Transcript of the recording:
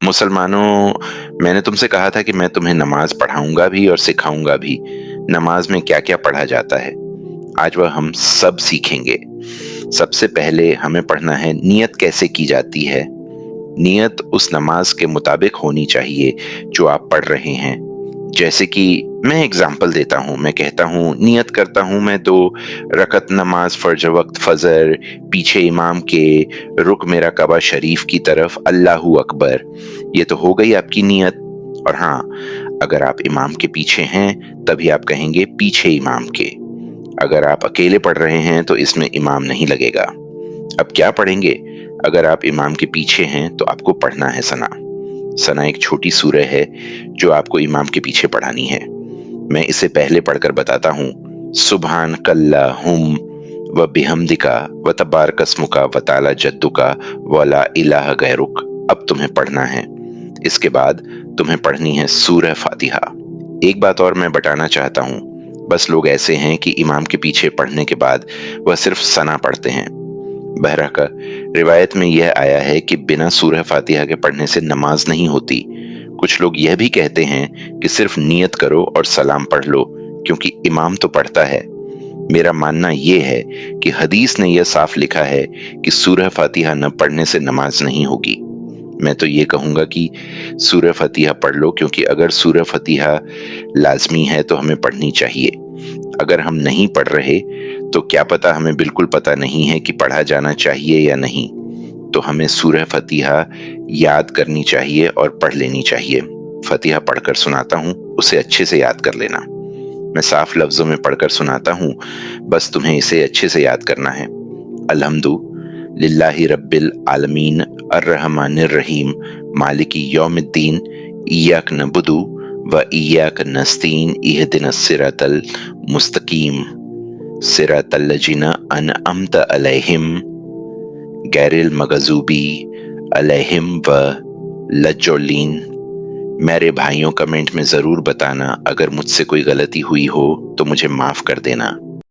मुसलमानों, मैंने तुमसे कहा था कि मैं तुम्हें नमाज पढ़ाऊंगा भी और सिखाऊंगा भी। नमाज में क्या क्या पढ़ा जाता है, आज वह हम सब सीखेंगे। सबसे पहले हमें पढ़ना है नियत कैसे की जाती है। नियत उस नमाज के मुताबिक होनी चाहिए जो आप पढ़ रहे हैं। जैसे कि मैं एग्जाम्पल देता हूँ, मैं कहता हूँ नियत करता हूँ मैं 2 रकत नमाज फर्ज वक्त फजर, पीछे इमाम के, रुक मेरा कबा शरीफ की तरफ, अल्लाहू अकबर। ये तो हो गई आपकी नियत। और हाँ, अगर आप इमाम के पीछे हैं तभी आप कहेंगे पीछे इमाम के। अगर आप अकेले पढ़ रहे हैं तो इसमें इमाम नहीं लगेगा। अब क्या पढ़ेंगे? अगर आप इमाम के पीछे हैं तो आपको पढ़ना है सना। सना एक छोटी सूरह है जो आपको इमाम के पीछे पढ़ानी है। मैं इसे पहले पढ़कर बताता हूँ। सुभान कल्ला हुम व बिहमदिका व तबारक अस्मुका व ताला जद्दुका व ला इलाहा गैरुक। अब तुम्हें पढ़ना है। इसके बाद तुम्हें पढ़नी है सूरह फातिहा। एक बात और मैं बताना चाहता हूँ, बस लोग ऐसे हैं कि इमाम के पीछे पढ़ने के बाद वह सिर्फ सना पढ़ते हैं। बहरका रिवायत में यह आया है कि बिना सूरह फातिहा के पढ़ने से नमाज नहीं होती। कुछ लोग यह भी कहते हैं कि सिर्फ नियत करो और सलाम पढ़ लो क्योंकि इमाम तो पढ़ता है। मेरा मानना यह है कि हदीस ने यह साफ लिखा है कि सूरह फातिहा न पढ़ने से नमाज नहीं होगी। मैं तो ये कहूंगा कि सूरह फातिहा पढ़ लो, क्योंकि अगर सूरह फातिहा लाजमी है तो हमें पढ़नी चाहिए। अगर हम नहीं पढ़ रहे तो क्या पता, हमें बिल्कुल पता नहीं है कि पढ़ा जाना चाहिए या नहीं, तो हमें सूरह फातिहा याद करनी चाहिए और पढ़ लेनी चाहिए। फातिहा पढ़कर सुनाता हूँ, उसे अच्छे से याद कर लेना। मैं साफ लफ्जों में पढ़कर सुनाता हूँ, बस तुम्हें इसे अच्छे से याद करना है। अल्हम्दु लिल्लाहि रब्बिल आलमीन अर्रहमानिर रहीम मालिकी यौमिद्दीन इय्याक नअबुदु व इय्याक नस्तईन इहदिनस सिरातल मुस्तकीम सिरातल लजीना अनअमत अलैहिम गैरिल मगजूबी अलैहिम व लज्जोलीन। मेरे भाइयों, कमेंट में जरूर बताना अगर मुझसे कोई गलती हुई हो तो मुझे माफ कर देना।